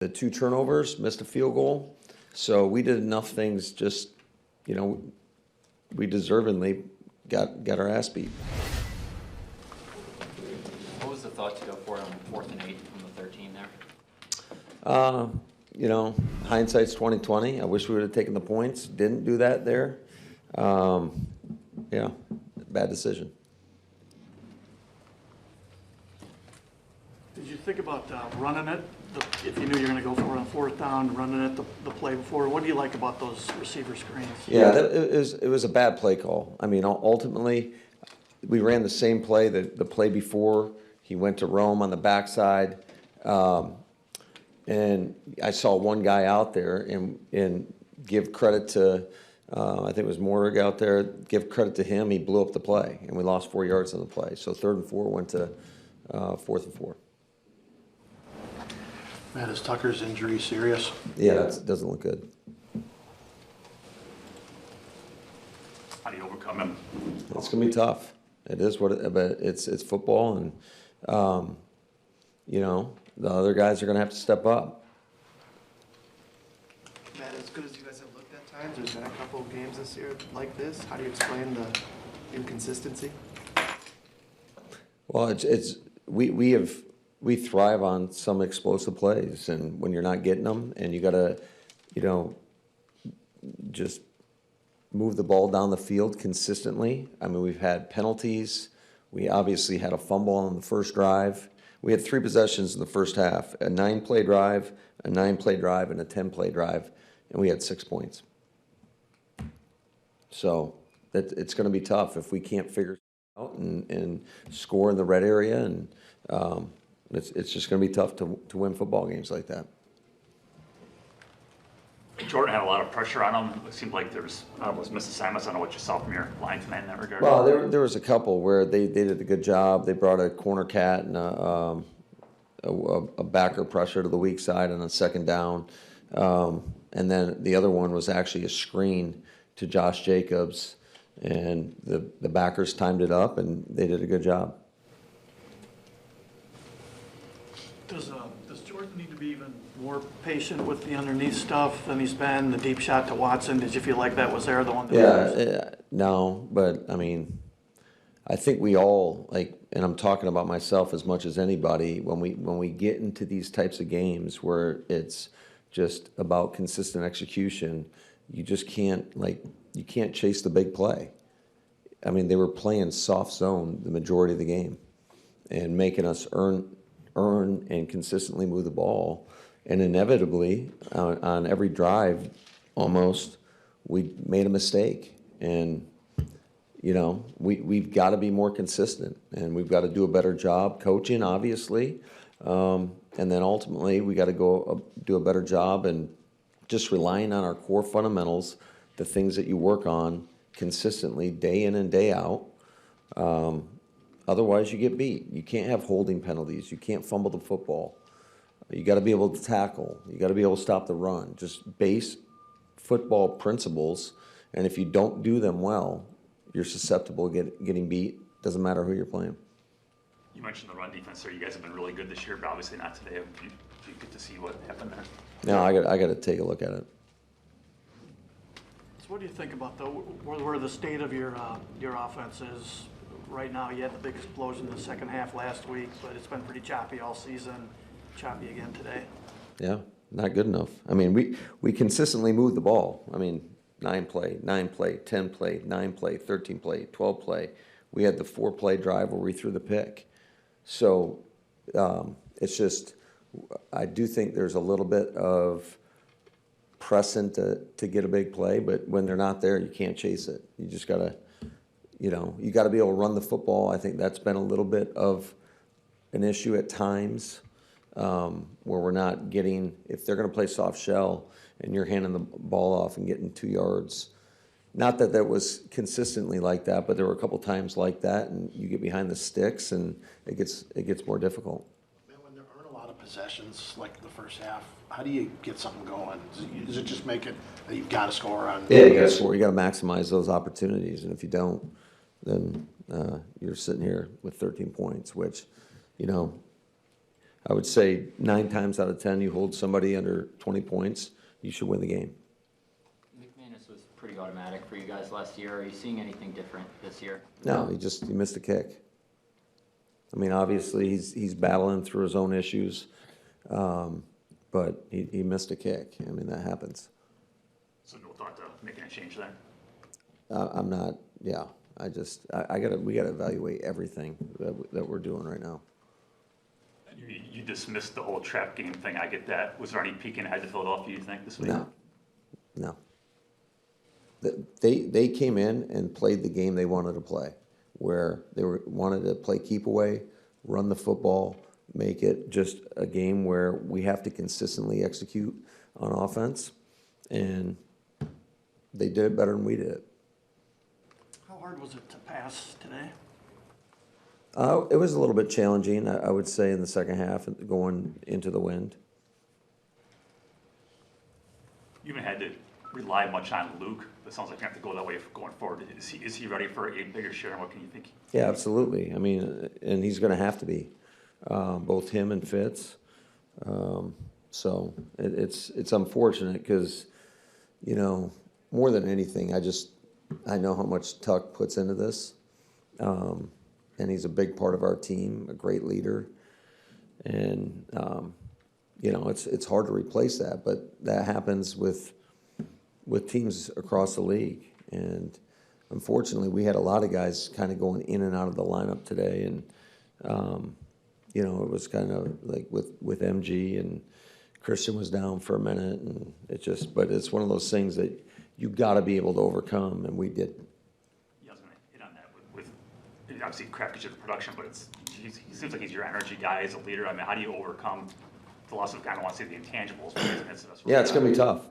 The 2 turnovers, missed a field goal. So we did enough things just, we deservingly got our ass beat. What was the thought to go for it on 4th and 8 from the 13 there? Hindsight's 20/20. I wish we would have taken the points. Didn't do that there. Yeah, bad decision. Did you think about running it? If you knew you were going to go for it on 4th down, running it the play before, what do you like about those receiver screens? Yeah, it was a bad play call. I mean, ultimately, we ran the same play the play before. He went to Rome on the backside, and I saw one guy out there and give credit to, I think it was Morrig out there, give credit to him. He blew up the play, and we lost 4 yards on the play. So 3rd and 4 went to 4th and 4. Matt, is Tucker's injury serious? Yeah, it doesn't look good. How do you overcome him? It's gonna be tough. It is but it's football, and the other guys are gonna have to step up. Matt, as good as you guys have looked at times, there's been a couple of games this year like this. How do you explain the inconsistency? Well, we thrive on some explosive plays, and when you're not getting them, and you gotta, just move the ball down the field consistently. I mean, we've had penalties. We obviously had a fumble on the first drive. We had 3 possessions in the first half: a 9-play drive, a 9-play drive, and a 10-play drive, and we had 6 points. So it's going to be tough if we can't figure it out and score in the red area, and it's just going to be tough to win football games like that. Jordan had a lot of pressure on him. It seemed like there was missed assignments. I don't know what you saw from your line tonight in that regard. Well, there was a couple where they did a good job. They brought a corner cat and a backer pressure to the weak side on a 2nd down. And then the other one was actually a screen to Josh Jacobs, and the backers timed it up, and they did a good job. Does Jordan need to be even more patient with the underneath stuff than he's been? The deep shot to Watson, did you feel like that was there, the one? No, but I mean, I think we all, and I'm talking about myself as much as anybody, when we get into these types of games where it's just about consistent execution, you just can't you can't chase the big play. I mean, they were playing soft zone the majority of the game and making us earn and consistently move the ball. And inevitably, on every drive, almost, we made a mistake. And, we've got to be more consistent, and we've got to do a better job coaching, obviously. And then ultimately, we got to go do a better job and just relying on our core fundamentals, the things that you work on consistently day in and day out. Otherwise, you get beat. You can't have holding penalties. You can't fumble the football. You got to be able to tackle. You got to be able to stop the run. Just base football principles, and if you don't do them well, you're susceptible to getting beat. Doesn't matter who you're playing. You mentioned the run defense there. You guys have been really good this year, but obviously not today. Do you get to see what happened there? No, I got to take a look at it. So what do you think about where the state of your offense is right now? You had the big explosion in the second half last week, but it's been pretty choppy all season. Choppy again today. Yeah, not good enough. I mean, we consistently move the ball. I mean, 9-play, 9-play, 10-play, 9-play, 13-play, 12-play. We had the 4-play drive where we threw the pick. So it's just, I do think there's a little bit of pressing to get a big play, but when they're not there, you can't chase it. You just got to, you got to be able to run the football. I think that's been a little bit of an issue at times. Where we're not getting, if they're going to play soft shell and you're handing the ball off and getting 2 yards, not that that was consistently like that, but there were a couple times like that, and you get behind the sticks and it gets more difficult. Man, when there aren't a lot of possessions like the first half, how do you get something going? Does it just make it that you've got to score on? Yeah, you got to score. You got to maximize those opportunities, and if you don't, then you're sitting here with 13 points, which, I would say 9 times out of 10, you hold somebody under 20 points, you should win the game. McManus was pretty automatic for you guys last year. Are you seeing anything different this year? No, he missed a kick. I mean, obviously, he's battling through his own issues, but he missed a kick. I mean, that happens. So no thought to making a change there? I'm not, yeah, we gotta evaluate everything that we're doing right now. You dismissed the whole trap game thing, I get that. Was there any peeking ahead to Philadelphia, you think, this week? No. They came in and played the game they wanted to play, where wanted to play keep away, run the football, make it just a game where we have to consistently execute on offense, and they did it better than we did. How hard was it to pass today? It was a little bit challenging, I would say, in the second half, going into the wind. You haven't had to rely much on Luke, but it sounds like you have to go that way going forward. Is he ready for a bigger share, and what can you think? Yeah, absolutely. I mean, and he's going to have to be, both him and Fitz. So it's unfortunate because, you know, more than anything, I know how much Tuck puts into this, and he's a big part of our team, a great leader, and you know, it's hard to replace that, but that happens with teams across the league. And unfortunately, we had a lot of guys kind of going in and out of the lineup today, and you know, it was kind of like with MG, and Christian was down for a minute, and but it's one of those things that you got to be able to overcome, and we did. Yeah, I was going to hit on that with obviously Kraft gets you the production, but he seems like he's your energy guy as a leader. I mean, how do you overcome the loss of kind of want to say the intangibles? Yeah, it's going to be tough.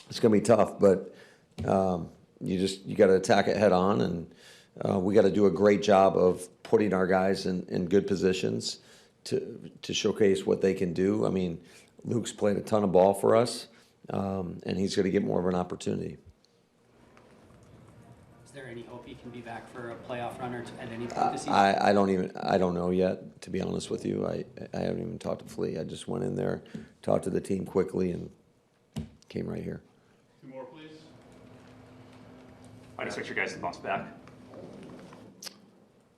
It's going to be tough, but you got to attack it head on, and we got to do a great job of putting our guys in good positions to showcase what they can do. I mean, Luke's played a ton of ball for us, and he's going to get more of an opportunity. Is there any hope he can be back for a playoff run or at any point this season? I don't know yet, to be honest with you. I haven't even talked to Flea. I just went in there, talked to the team quickly, and came right here. Two more, please. I expect your guys to bounce back.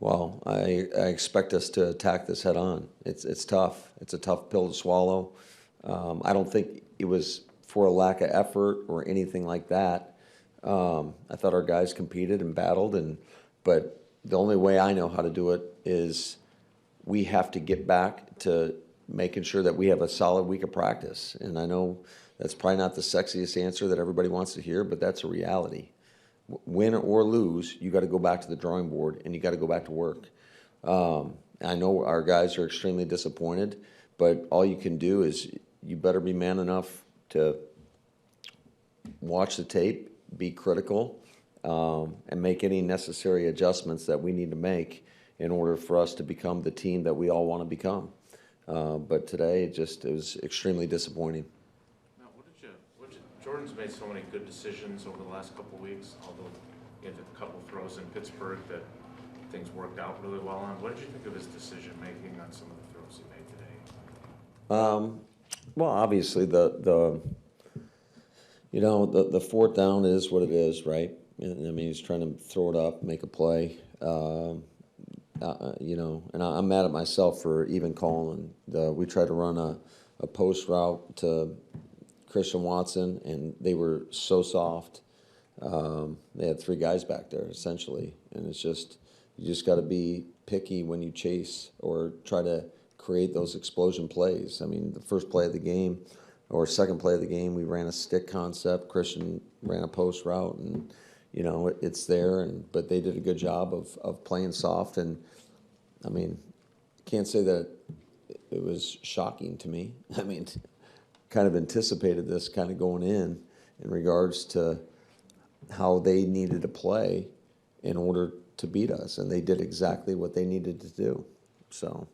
Well, I expect us to attack this head on. It's tough. It's a tough pill to swallow. I don't think it was for a lack of effort or anything like that. I thought our guys competed and battled, but the only way I know how to do it is we have to get back to making sure that we have a solid week of practice. And I know that's probably not the sexiest answer that everybody wants to hear, but that's a reality. Win or lose, you got to go back to the drawing board, and you got to go back to work. I know our guys are extremely disappointed, but all you can do is you better be man enough to watch the tape, be critical, and make any necessary adjustments that we need to make in order for us to become the team that we all want to become. But today, it was extremely disappointing. Now, Jordan's made so many good decisions over the last couple of weeks, although he had a couple throws in Pittsburgh that things worked out really well on. What did you think of his decision-making on some of the throws he made today? Well, obviously, the fourth down is what it is, right? I mean, he's trying to throw it up, make a play. And I'm mad at myself for even calling. We tried to run a post route to Christian Watson, and they were so soft. They had 3 guys back there, essentially. And you just got to be picky when you chase or try to create those explosion plays. I mean, the first play of the game or second play of the game, we ran a stick concept. Christian ran a post route, and, it's there. But they did a good job of playing soft. And, I mean, can't say that it was shocking to me. I mean, kind of anticipated this kind of going in regards to how they needed to play in order to beat us, and they did exactly what they needed to do. So